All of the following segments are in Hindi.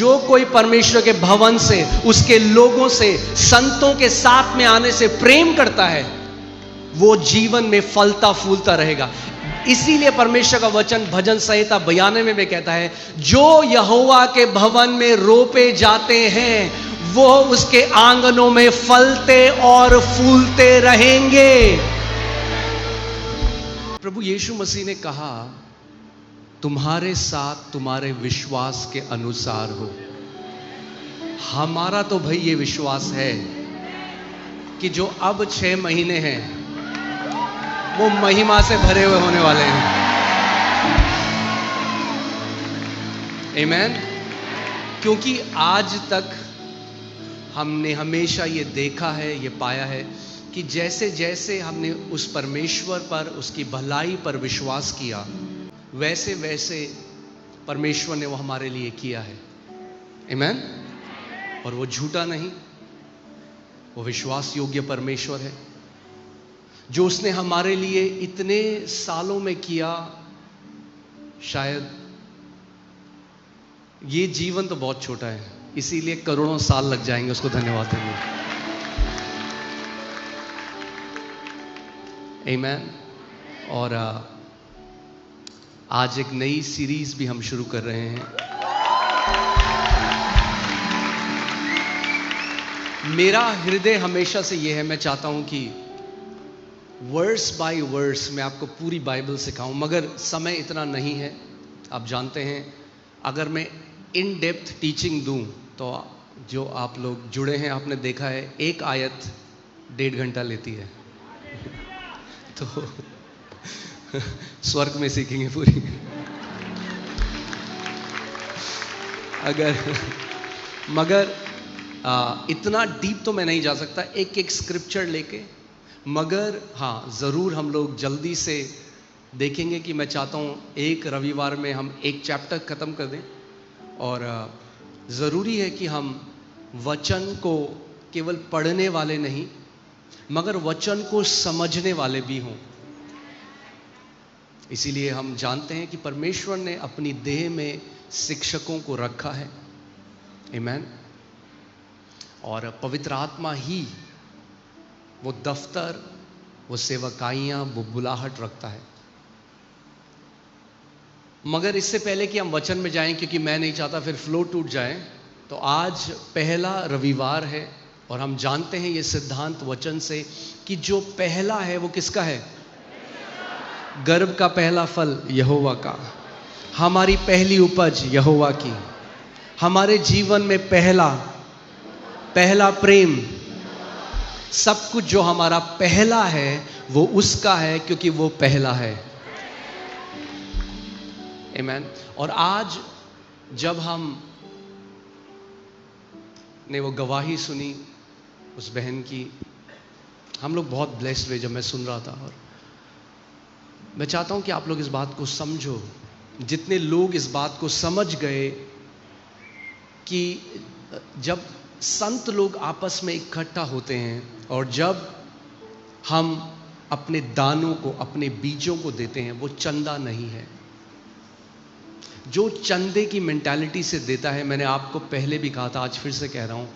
जो कोई परमेश्वर के भवन से, उसके लोगों से, संतों के साथ में आने से प्रेम करता है, वो जीवन में फलता फूलता रहेगा। इसीलिए परमेश्वर का वचन भजन संहिता 92 में कहता है, जो यहोवा के भवन में रोपे जाते हैं वो उसके आंगनों में फलते और फूलते रहेंगे। प्रभु यीशु मसीह ने कहा, तुम्हारे साथ तुम्हारे विश्वास के अनुसार हो। हमारा तो भाई ये विश्वास है कि जो अब 6 महीने हैं वो महिमा से भरे हुए होने वाले हैं। आमीन। क्योंकि आज तक हमने हमेशा ये देखा है, ये पाया है कि जैसे जैसे हमने उस परमेश्वर पर, उसकी भलाई पर विश्वास किया, वैसे वैसे परमेश्वर ने वो हमारे लिए किया है। आमीन। और वो झूठा नहीं, वो विश्वास योग्य परमेश्वर है। जो उसने हमारे लिए इतने सालों में किया, शायद ये जीवन तो बहुत छोटा है, इसीलिए करोड़ों साल लग जाएंगे उसको धन्यवाद देने। आमीन। और आज एक नई सीरीज भी हम शुरू कर रहे हैं। मेरा हृदय हमेशा से यह है, मैं चाहता हूं कि वर्स बाय वर्स मैं आपको पूरी बाइबल सिखाऊं, मगर समय इतना नहीं है। आप जानते हैं, अगर मैं इन डेप्थ टीचिंग दूं तो जो आप लोग जुड़े हैं, आपने देखा है एक आयत 1.5 घंटा लेती है। तो स्वर्ग में सीखेंगे पूरी। मगर इतना डीप तो मैं नहीं जा सकता एक एक स्क्रिप्चर लेके, मगर हाँ ज़रूर हम लोग जल्दी से देखेंगे कि मैं चाहता हूँ एक रविवार में हम एक चैप्टर ख़त्म कर दें। और ज़रूरी है कि हम वचन को केवल पढ़ने वाले नहीं, मगर वचन को समझने वाले भी हों। इसीलिए हम जानते हैं कि परमेश्वर ने अपनी देह में शिक्षकों को रखा है। आमीन। और पवित्र आत्मा ही वो दफ्तर, वो सेवकाइयाँ, वो बुलाहट रखता है। मगर इससे पहले कि हम वचन में जाएं, क्योंकि मैं नहीं चाहता फिर फ्लो टूट जाए, तो आज पहला रविवार है और हम जानते हैं ये सिद्धांत वचन से कि जो पहला है वो किसका है? गर्भ का पहला फल यहोवा का, हमारी पहली उपज यहोवा की, हमारे जीवन में पहला प्रेम, सब कुछ जो हमारा पहला है वो उसका है, क्योंकि वो पहला है। आमीन। और आज जब हम ने वो गवाही सुनी उस बहन की, हम लोग बहुत ब्लेस्ड हुए जब मैं सुन रहा था। और मैं चाहता हूं कि आप लोग इस बात को समझो। जितने लोग इस बात को समझ गए कि जब संत लोग आपस में इकट्ठा होते हैं और जब हम अपने दानों को, अपने बीजों को देते हैं, वो चंदा नहीं है। जो चंदे की मेंटालिटी से देता है, मैंने आपको पहले भी कहा था, आज फिर से कह रहा हूं,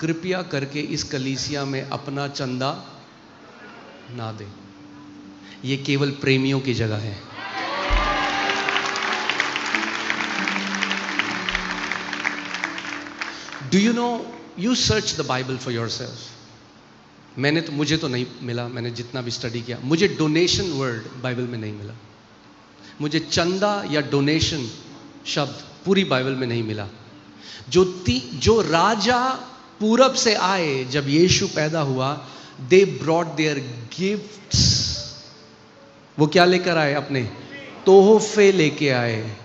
कृपया करके इस कलीसिया में अपना चंदा ना दे। ये केवल प्रेमियों की जगह है। Do you know, you search the Bible for your self. मुझे तो नहीं मिला, मैंने जितना भी स्टडी किया, मुझे डोनेशन वर्ड बाइबल में नहीं मिला। मुझे चंदा या डोनेशन शब्द पूरी बाइबल में नहीं मिला। जो राजा पूरब से आए, जब यीशु पैदा हुआ, दे ब्रॉट देयर गिफ्ट्स। वो क्या लेकर आए? अपने तोहफे लेके आए,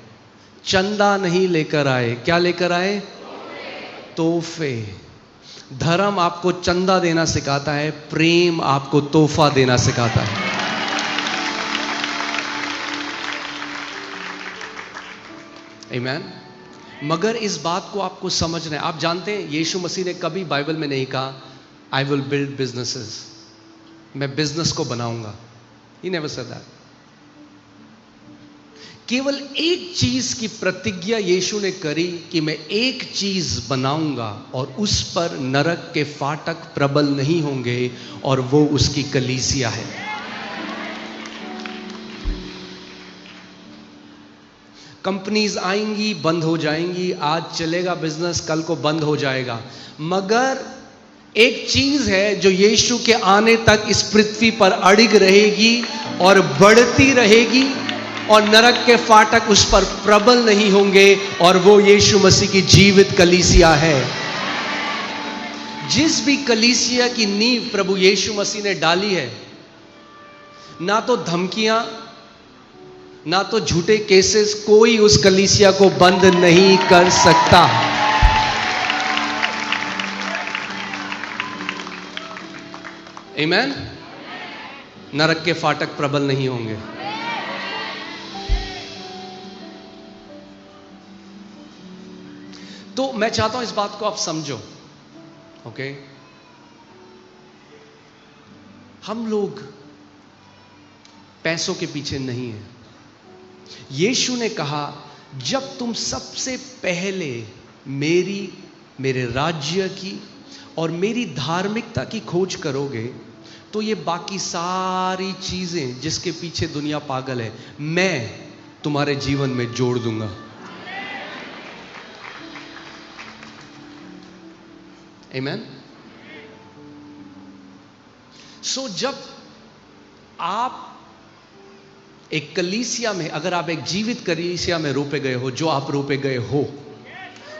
चंदा नहीं लेकर आए। क्या लेकर आए? तोहफे। धर्म आपको चंदा देना सिखाता है, प्रेम आपको तोहफा देना सिखाता है। आमीन। मगर इस बात को आपको समझना है। आप जानते हैं यीशु मसीह ने कभी बाइबल में नहीं कहा आई विल बिल्ड बिजनेसेस, मैं बिजनेस को बनाऊंगा। He never said that. केवल एक चीज की प्रतिज्ञा यीशु ने करी कि मैं एक चीज बनाऊंगा और उस पर नरक के फाटक प्रबल नहीं होंगे, और वो उसकी कलीसिया है। कंपनीज आएंगी, बंद हो जाएंगी, आज चलेगा बिजनेस, कल को बंद हो जाएगा, मगर एक चीज है जो यीशु के आने तक इस पृथ्वी पर अड़िग रहेगी और बढ़ती रहेगी, और नरक के फाटक उस पर प्रबल नहीं होंगे, और वो यीशु मसीह की जीवित कलीसिया है। जिस भी कलीसिया की नींव प्रभु यीशु मसीह ने डाली है, ना तो धमकियां, ना तो झूठे केसेस, कोई उस कलीसिया को बंद नहीं कर सकता। आमीन। नरक के फाटक प्रबल नहीं होंगे। तो मैं चाहता हूं इस बात को आप समझो, ओके? हम लोग पैसों के पीछे नहीं हैं। यीशु ने कहा, जब तुम सबसे पहले मेरे राज्य की और मेरी धार्मिकता की खोज करोगे, तो ये बाकी सारी चीजें जिसके पीछे दुनिया पागल है, मैं तुम्हारे जीवन में जोड़ दूंगा। आमीन। सो जब आप एक कलीसिया में, अगर आप एक जीवित कलीसिया में रोपे गए हो, जो आप रोपे गए हो,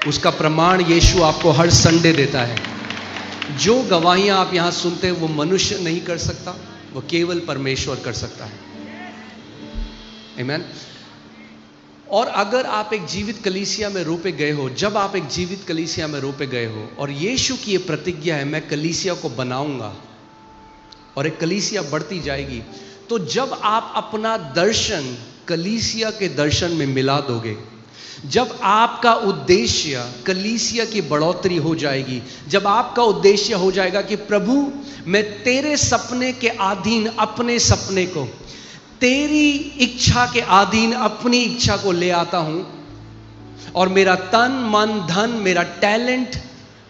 उसका प्रमाण यीशु आपको हर संडे देता है। जो गवाहियां आप यहां सुनते हैं वो मनुष्य नहीं कर सकता, वो केवल परमेश्वर कर सकता है। आमीन। और अगर आप एक जीवित कलीसिया में रोपे गए हो, जब आप एक जीवित कलीसिया में रोपे गए हो और यीशु की ये प्रतिज्ञा है, मैं कलीसिया को बनाऊंगा और एक कलीसिया बढ़ती जाएगी, तो जब आप अपना दर्शन कलीसिया के दर्शन में मिला दोगे, जब आपका उद्देश्य कलीसिया की बढ़ोतरी हो जाएगी, जब आपका उद्देश्य हो जाएगा कि प्रभु मैं तेरे सपने के अधीन अपने सपने को, तेरी इच्छा के अधीन अपनी इच्छा को ले आता हूं, और मेरा तन मन धन, मेरा टैलेंट,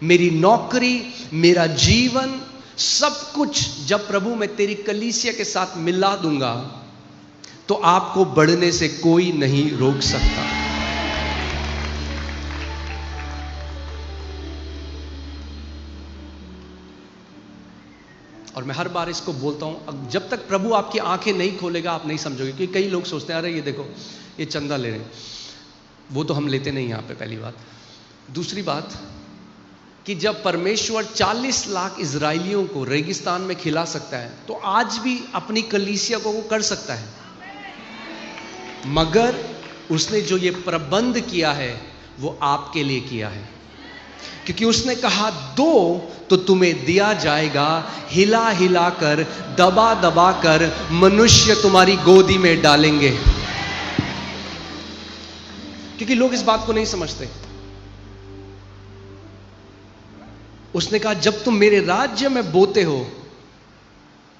मेरी नौकरी, मेरा जीवन, सब कुछ जब प्रभु मैं तेरी कलीसिया के साथ मिला दूंगा, तो आपको बढ़ने से कोई नहीं रोक सकता। और मैं हर बार इसको बोलता हूं, जब तक प्रभु आपकी आंखें नहीं खोलेगा आप नहीं समझोगे। क्योंकि कई लोग सोचते हैं, अरे ये देखो ये चंदा ले रहे हैं, वो तो हम लेते नहीं यहां पे, पहली बात। दूसरी बात कि जब परमेश्वर 40 लाख इजराइलियों को रेगिस्तान में खिला सकता है, तो आज भी अपनी कलीसिया को वो कर सकता है, मगर उसने जो ये प्रबंध किया है वो आपके लिए किया है। क्योंकि उसने कहा, दो तो तुम्हें दिया जाएगा, हिला हिला कर, दबा दबा कर मनुष्य तुम्हारी गोदी में डालेंगे। क्योंकि लोग इस बात को नहीं समझते। उसने कहा, जब तुम मेरे राज्य में बोते हो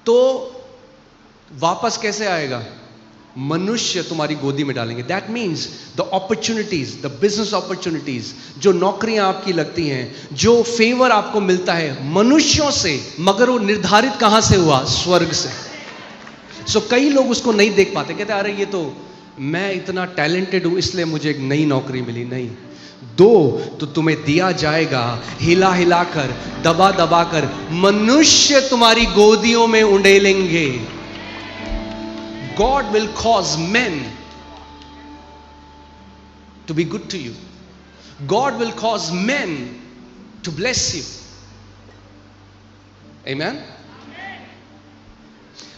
तो वापस कैसे आएगा? मनुष्य तुम्हारी गोदी में डालेंगे। That means the opportunities, the business opportunities, जो नौकरियां आपकी लगती हैं, जो फेवर आपको मिलता है मनुष्यों से, मगर वो निर्धारित कहां से हुआ? स्वर्ग से। सो कई लोग उसको नहीं देख पाते, कहते अरे ये तो मैं इतना टैलेंटेड हूं इसलिए मुझे एक नई नौकरी मिली। नहीं, दो तो तुम्हें दिया जाएगा, हिला हिला कर, दबा दबा कर मनुष्य तुम्हारी गोदियों में उंडेलेंगे। God will cause men to be good to you. God will cause men to bless you. Amen?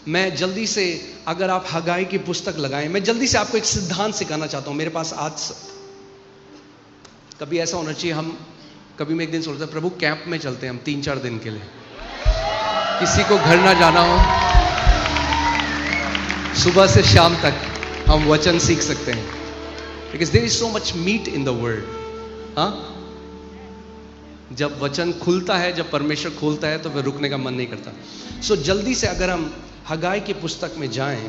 मैं जल्दी से, अगर आप हगाई की पुस्तक लगाएं, मैं जल्दी से आपको एक सिद्धांत सिखाना चाहता हूं। मेरे पास आज कभी ऐसा होना चाहिए, हम कभी मैं एक दिन सोचता, प्रभु कैंप में चलते हैं हम 3-4 दिन के लिए, किसी को घर ना जाना हो, सुबह से शाम तक हम वचन सीख सकते हैं। Because there is so much meat in the world. हाँ, जब वचन खुलता है, जब परमेश्वर खोलता है, तो फिर रुकने का मन नहीं करता। सो जल्दी से अगर हम हगाई की पुस्तक में जाएं,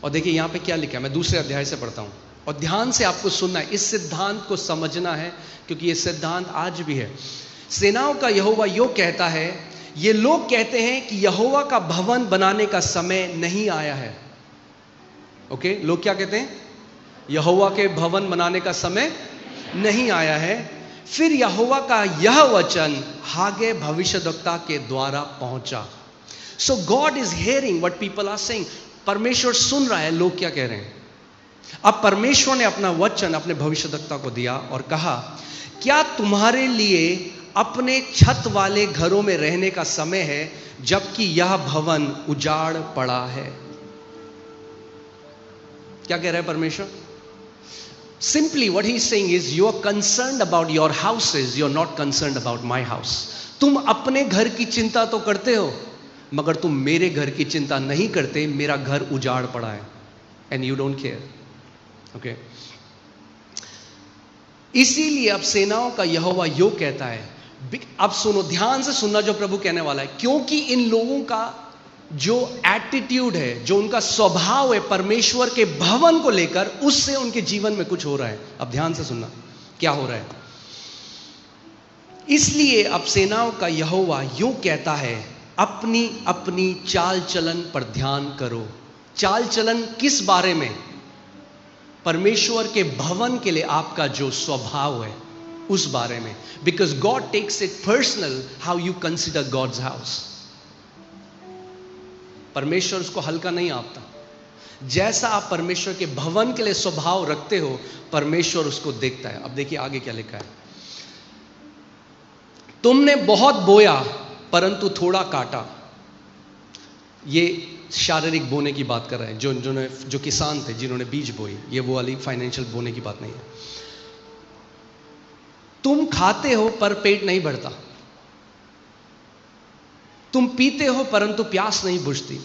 और देखिए यहां पे क्या लिखा है, मैं दूसरे अध्याय से पढ़ता हूं और ध्यान से आपको सुनना है, इस सिद्धांत को समझना है क्योंकि ये सिद्धांत आज भी है। सेनाओं का यहोवा यो कहता है, ये लोग कहते हैं कि यहोवा का भवन बनाने का समय नहीं आया है। ओके, लोग क्या कहते हैं? यहोवा के भवन बनाने का समय नहीं आया है। फिर यहोवा का यह वचन हागे भविष्यद्वक्ता के द्वारा पहुंचा। So God is hearing what people are saying. परमेश्वर सुन रहा है लोग क्या कह रहे हैं। अब परमेश्वर ने अपना वचन अपने भविष्यद्वक्ता को दिया और कहा, क्या तुम्हारे लिए अपने छत वाले घरों में रहने का समय है जबकि यह भवन उजाड़ पड़ा है? क्या कह रहा है परमेश्वर? Simply what he is saying is, you are concerned about your houses, you are not concerned about my house. तुम अपने घर की चिंता तो करते हो मगर तुम मेरे घर की चिंता नहीं करते। मेरा घर उजाड़ पड़ा है and you don't care. Okay? इसीलिए अब सेनाओं का यहोवा यो कहता है, अब सुनो, ध्यान से सुनना जो प्रभु कहने वाला है, क्योंकि इन लोगों का जो एटीट्यूड है, जो उनका स्वभाव है परमेश्वर के भवन को लेकर, उससे उनके जीवन में कुछ हो रहा है। अब ध्यान से सुनना क्या हो रहा है। इसलिए अब सेनाओं का यहोवा यूं कहता है, अपनी अपनी चाल चलन पर ध्यान करो। चाल चलन किस बारे में? परमेश्वर के भवन के लिए आपका जो स्वभाव है उस बारे में। Because God takes it personal how you consider God's house. परमेश्वर उसको हल्का नहीं आपता। जैसा आप परमेश्वर के भवन के लिए स्वभाव रखते हो, परमेश्वर उसको देखता है। अब देखिए आगे क्या लिखा है। तुमने बहुत बोया परंतु थोड़ा काटा। ये शारीरिक बोने की बात कर रहे हैं, जो किसान थे जिन्होंने बीज बोई। ये वो वाली फाइनेंशियल बोने की बात नहीं है। तुम खाते हो पर पेट नहीं भरता, तुम पीते हो परंतु प्यास नहीं बुझती,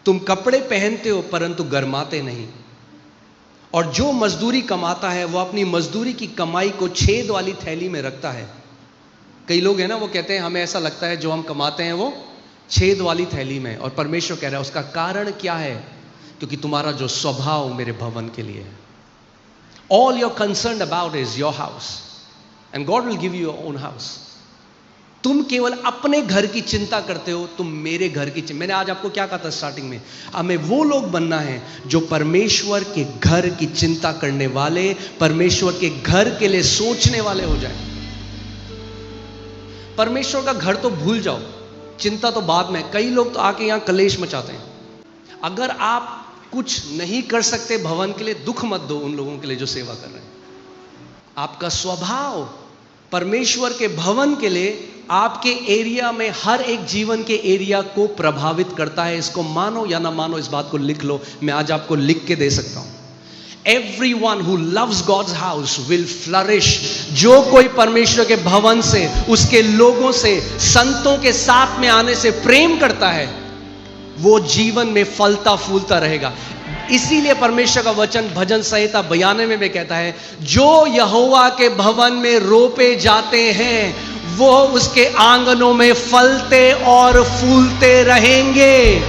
तुम कपड़े पहनते हो परंतु गर्माते नहीं, और जो मजदूरी कमाता है वो अपनी मजदूरी की कमाई को छेद वाली थैली में रखता है। कई लोग हैं ना, वो कहते हैं हमें ऐसा लगता है जो हम कमाते हैं वो छेद वाली थैली में। और परमेश्वर कह रहा है उसका कारण क्या है? क्योंकि तुम्हारा जो स्वभाव मेरे भवन के लिए है। All you're concerned about is your house and God will give you your own house. तुम केवल अपने घर की चिंता करते हो, तुम मेरे घर की चिंता। मैंने आज आपको क्या कहा था स्टार्टिंग में, हमें वो लोग बनना है जो परमेश्वर के घर की चिंता करने वाले, परमेश्वर के घर के लिए सोचने वाले हो जाए। परमेश्वर का घर तो भूल जाओ, चिंता तो बाद में। कई लोग तो आके यहां कलेश मचाते हैं। अगर आप कुछ नहीं कर सकते भवन के लिए, दुख मत दो उन लोगों के लिए जो सेवा कर रहे हैं। आपका स्वभाव परमेश्वर के भवन के लिए आपके एरिया में हर एक जीवन के एरिया को प्रभावित करता है। इसको मानो या ना मानो, इस बात को लिख लो। मैं आज आपको लिख के दे सकता हूं। Everyone who loves God's house will flourish. जो कोई परमेश्वर के भवन से, उसके लोगों से, संतों के साथ में आने से प्रेम करता है, वो जीवन में फलता फूलता रहेगा। इसीलिए परमेश्वर का वचन भजन संहिता 92 में कहता है, जो यहोवा के भवन में रोपे जाते हैं वो उसके आंगनों में फलते और फूलते रहेंगे।